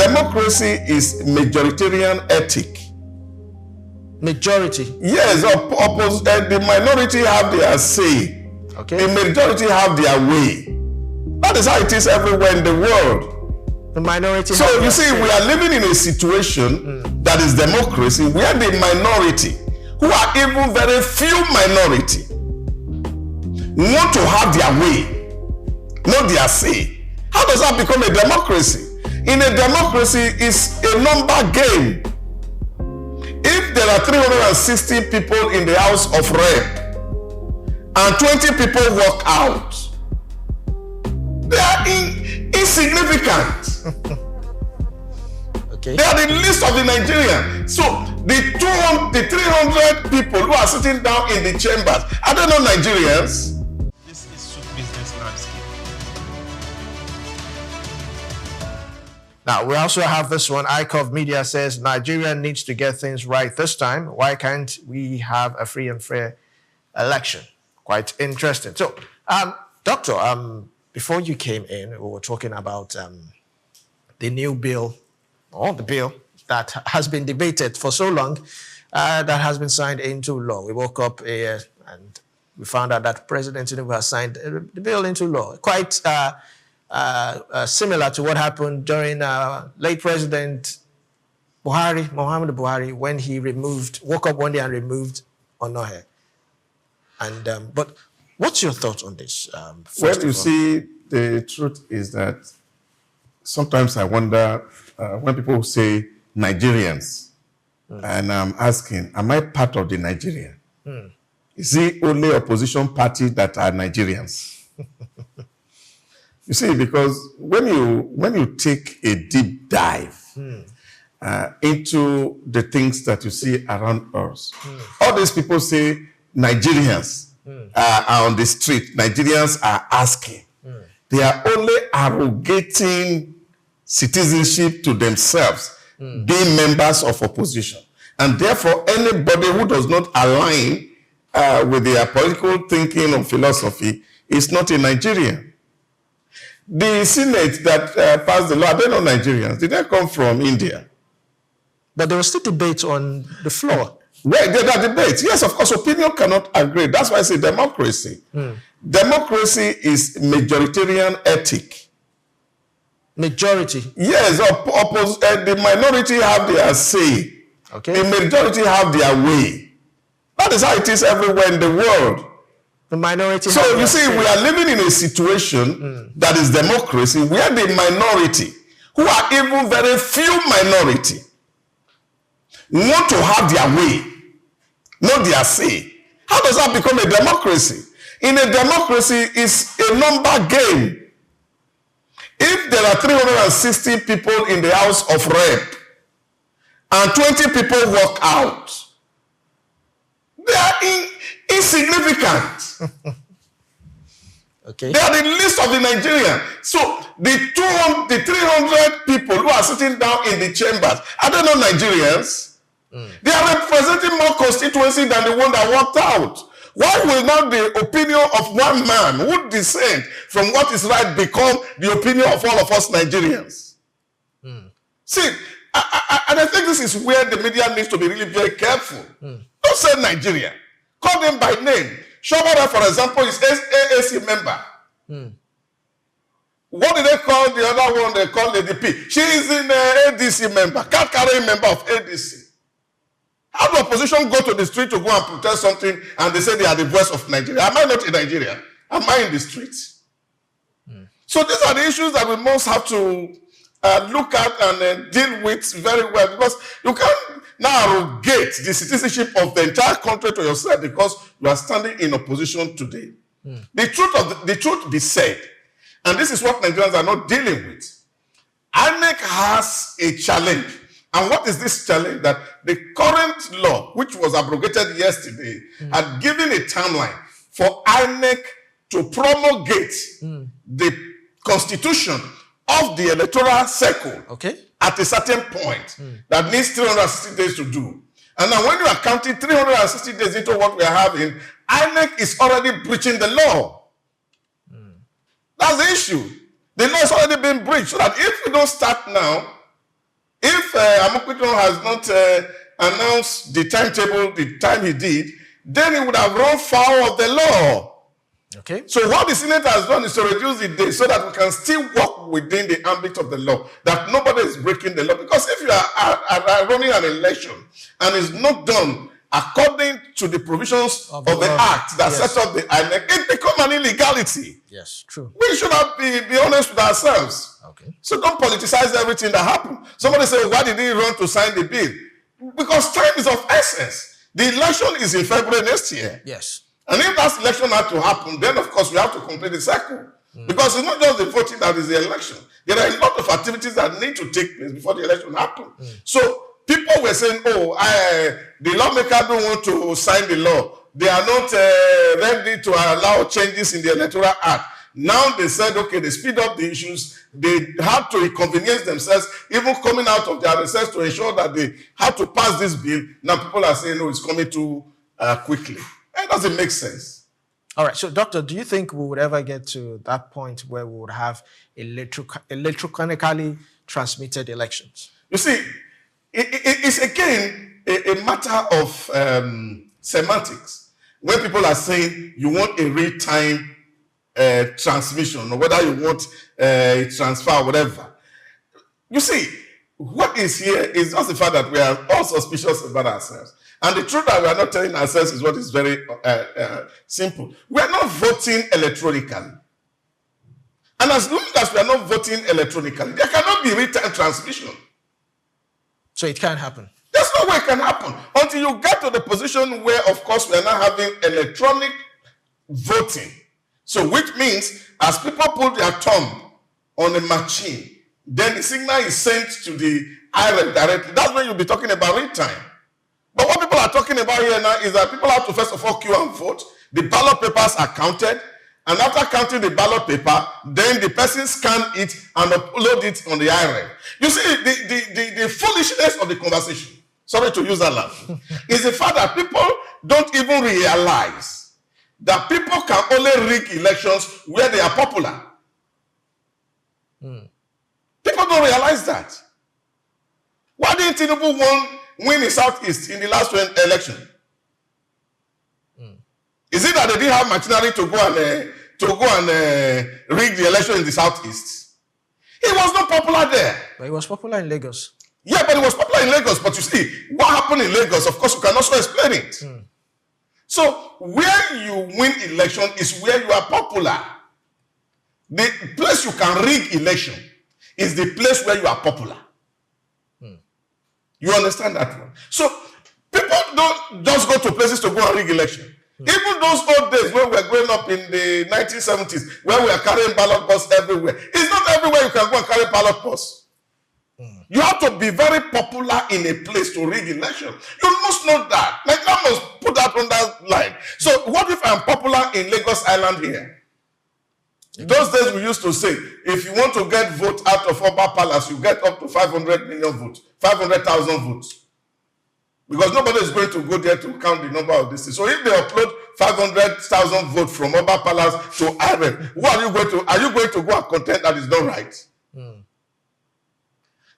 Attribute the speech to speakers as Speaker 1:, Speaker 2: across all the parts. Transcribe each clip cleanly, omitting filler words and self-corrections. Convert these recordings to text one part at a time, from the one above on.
Speaker 1: democracy is majoritarian ethic.
Speaker 2: Majority?
Speaker 1: Yes, the minority have their say.
Speaker 2: Okay.
Speaker 1: The majority have their way. That is how it is everywhere in the world.
Speaker 2: The minority.
Speaker 1: So you see, we are living in a situation that is democracy, where the minority, who are even very few minority, want to have their way, not their say. How does that become a democracy? In a democracy, it's a number game. If there are 360 people in the House of Rep and 20 people walk out, they are insignificant.
Speaker 2: Okay.
Speaker 1: They are the least of the Nigerians. So the 300 people who are sitting down in the chambers, are they not Nigerians?
Speaker 3: This is suit business landscape.
Speaker 2: Now, we also have this one. ICOV Media says Nigeria needs to get things right this time. Why can't we have a free and fair election? Quite interesting. So, Doctor, before you came in, we were talking about the new bill, or the bill that has been debated for so long, that has been signed into law. We woke up and we found out that President Tinubu has signed the bill into law. Quite similar to what happened during late President Muhammadu Buhari, when he woke up one day and removed Onohe. And but what's your thoughts on this?
Speaker 1: Well, you see, the truth is that sometimes I wonder when people say Nigerians, and I'm asking, am I part of the Nigerian? Is it only opposition parties that are Nigerians? You see, because when you take a deep dive into the things that you see around us, all these people say Nigerians are on the street. Nigerians are asking. They are only arrogating citizenship to themselves, being members of opposition. And therefore, anybody who does not align with their political thinking or philosophy is not a Nigerian. The Senate that passed the law, they're not Nigerians. Did they come from India?
Speaker 2: But there was still debate on the floor.
Speaker 1: Well, there are debates. Yes, of course, opinion cannot agree. That's why I say democracy. Democracy is majoritarian ethic.
Speaker 2: Majority?
Speaker 1: Yes, the minority have their say.
Speaker 2: Okay.
Speaker 1: The majority have their way. That is how it is everywhere in the world.
Speaker 2: The minority.
Speaker 1: So you see, we are living in a situation that is democracy, where the minority, who are even very few minority, want to have their way, not their say. How does that become a democracy? In a democracy, it's a number game. If there are 360 people in the House of Rep and 20 people walk out, they are insignificant.
Speaker 2: Okay.
Speaker 1: They are the least of the Nigerians. So the 300 people who are sitting down in the chambers, are they not Nigerians? They are representing more constituency than the one that walked out. Why will not the opinion of one man who dissent from what is right become the opinion of all of us Nigerians? See, and I think this is where the media needs to be really very careful. Don't say Nigeria. Call them by name. Shobara, for example, is AAC member. What did they call the other one? They call the DP. She is in ADC member, card carrying member of ADC. How do opposition go to the street to go and protest something and they say they are the voice of Nigeria? Am I not in Nigeria? Am I in the streets? So these are the issues that we must have to look at and deal with very well, because you can't now arrogate the citizenship of the entire country to yourself because you are standing in opposition today. The truth be said, and this is what Nigerians are not dealing with. INEC has a challenge. And what is this challenge? That the current law, which was abrogated yesterday, had given a timeline for INEC to promulgate the constitution of the electoral cycle at a certain point that needs 360 days to do. And now when you are counting 360 days into what we are having, INEC is already breaching the law. That's the issue. The law has already been breached, so that if we don't start now If Amokwito has not announced the timetable, the time he did, then he would have run foul of the law.
Speaker 2: Okay.
Speaker 1: So what the Senate has done is to reduce the day so that we can still work within the ambit of the law, that nobody is breaking the law. Because if you are running an election and it's not done according to the provisions of the act that sets up the INEC, it becomes an illegality.
Speaker 2: Yes, true.
Speaker 1: We should have be honest with ourselves.
Speaker 2: Okay.
Speaker 1: So don't politicize everything that happened. Somebody say, why did he run to sign the bill? Because time is of essence. The election is in February next year.
Speaker 2: Yes.
Speaker 1: And if that election had to happen, then of course we have to complete the cycle. Because it's not just the voting that is the election. There are a lot of activities that need to take place before the election happens. So people were saying, the lawmakers don't want to sign the law. They are not ready to allow changes in the Electoral Act. Now they said, okay, they speed up the issues. They have to inconvenience themselves, even coming out of their research to ensure that they have to pass this bill. Now people are saying, no, it's coming too quickly. It doesn't make sense.
Speaker 2: All right. So, Doctor, do you think we would ever get to that point where we would have electronically transmitted elections?
Speaker 1: You see, it's again a matter of semantics. When people are saying you want a real-time transmission, or whether you want a transfer or whatever. You see, what is here is just the fact that we are all suspicious about ourselves. And the truth that we are not telling ourselves is what is very simple. We are not voting electronically. And as long as we are not voting electronically, there cannot be real-time transmission.
Speaker 2: So it can't happen.
Speaker 1: There's no way it can happen until you get to the position where, of course, we are now having electronic voting. So which means as people put their thumb on a machine, then the signal is sent to the IREF directly. That's when you'll be talking about real-time. But what people are talking about here now is that people have to first of all queue and vote. The ballot papers are counted. And after counting the ballot paper, then the person scan it and upload it on the IREF. You see, the foolishness of the conversation, sorry to use that language, is the fact that people don't even realize that people can only rig elections where they are popular. People don't realize that. Why didn't Tinubu win in Southeast in the last election? Is it that they didn't have machinery to go and rig the election in the Southeast? He was not popular there.
Speaker 2: But he was popular in Lagos.
Speaker 1: Yeah, but he was popular in Lagos. But you see, what happened in Lagos, of course, you can also explain it. So where you win election is where you are popular. The place you can rig election is the place where you are popular. You understand that one? So people don't just go to places to go and rig election. Even those old days when we were growing up in the 1970s, when we are carrying ballot box everywhere, it's not everywhere you can go and carry ballot box. You have to be very popular in a place to rig election. You must know that. Like, I must put that on that line. So what if I'm popular in Lagos Island here? Those days we used to say, if you want to get vote out of Oba Palace, you get up to 500 million votes, 500,000 votes. Because nobody is going to go there to count the number of this. So if they upload 500,000 votes from Oba Palace to Ireland, who are you going to? Are you going to go and contend that is not right?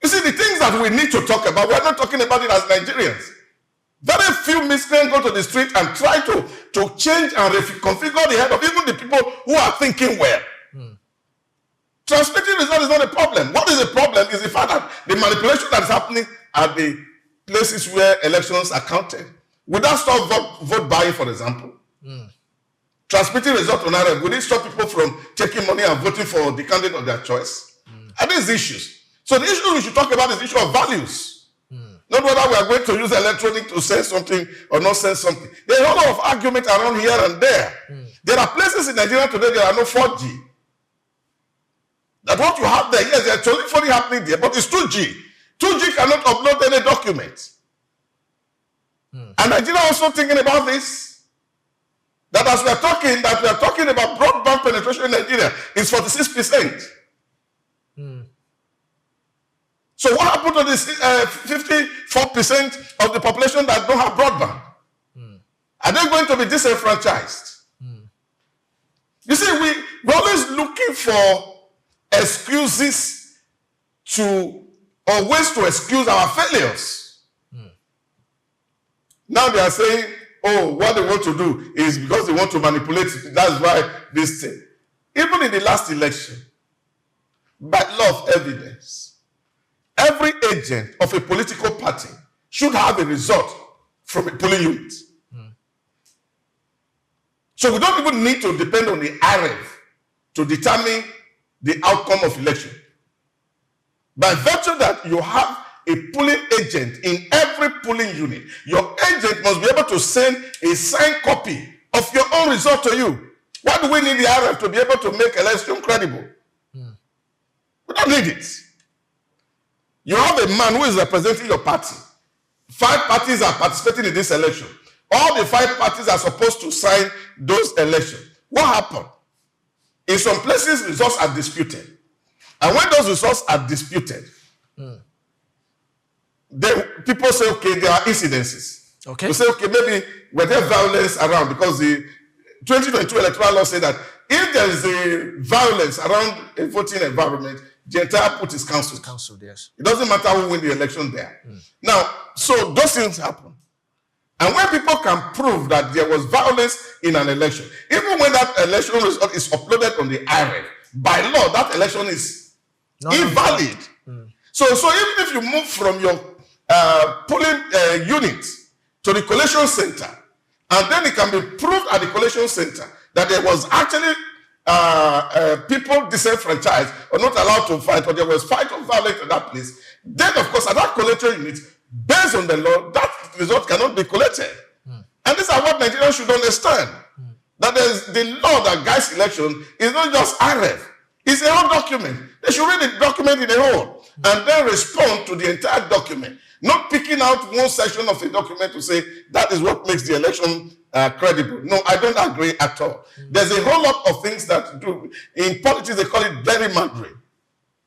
Speaker 1: You see, the things that we need to talk about, we are not talking about it as Nigerians. Very few miscreants go to the street and try to change and reconfigure the head of even the people who are thinking well. Transmitting result is not a problem. What is the problem is the fact that the manipulation that is happening at the places where elections are counted. Would that stop vote buying, for example? Transmitting results on IREF, would it stop people from taking money and voting for the candidate of their choice? Are these issues? So the issue we should talk about is the issue of values. Not whether we are going to use electronic to say something or not say something. There are a lot of argument around here and there. There are places in Nigeria today there are no 4G. That what you have there, yes, there's telephony happening there, but it's 2G. 2G cannot upload any document. And Nigeria also thinking about this. That as we are talking about broadband penetration in Nigeria is 46%. So what happened to this 54% of the population that don't have broadband? Are they going to be disenfranchised? You see, we're always looking for excuses to or ways to excuse our failures. Now they are saying, oh, what they want to do is because they want to manipulate it. That's why this thing. Even in the last election, by law of evidence, every agent of a political party should have a result from a polling unit. So we don't even need to depend on the IREV to determine the outcome of election. By virtue that you have a polling agent in every polling unit, your agent must be able to send a signed copy of your own result to you. Why do we need the IREV to be able to make election credible? We don't need it. You have a man who is representing your party. 5 parties are participating in this election. All the 5 parties are supposed to sign those elections. What happened? In some places, results are disputed. And when those results are disputed, then people say, okay, there are incidences.
Speaker 2: Okay.
Speaker 1: You say, okay, maybe were there violence around? Because the 2022 electoral law said that if there is a violence around a voting environment, the entire put is cancelled.
Speaker 2: Cancelled, yes.
Speaker 1: It doesn't matter who win the election there. Now, so those things happen. And when people can prove that there was violence in an election, even when that election result is uploaded on the IREV, by law, that election is invalid. So even if you move from your polling unit to the collation center, and then it can be proved at the collation center that there was actually people disenfranchised or not allowed to fight, or there was fight or violence in that place, then of course at that collation unit, based on the law, that result cannot be collected. And these are what Nigerians should understand. That there's the law that guides election is not just IREV. It's a whole document. They should read the document in a whole and then respond to the entire document. Not picking out one section of the document to say that is what makes the election credible. No, I don't agree at all. There's a whole lot of things that do. In politics, they call it gerrymandering.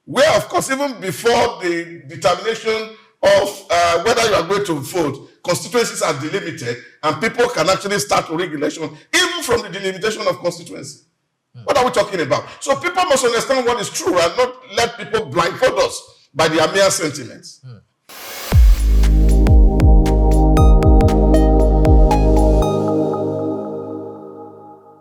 Speaker 1: Where, of course, even before the determination of whether you are going to vote, constituencies are delimited and people can actually start to rig election, even from the delimitation of constituency. What are we talking about? So people must understand what is true and not let people blindfold us by their mere sentiments.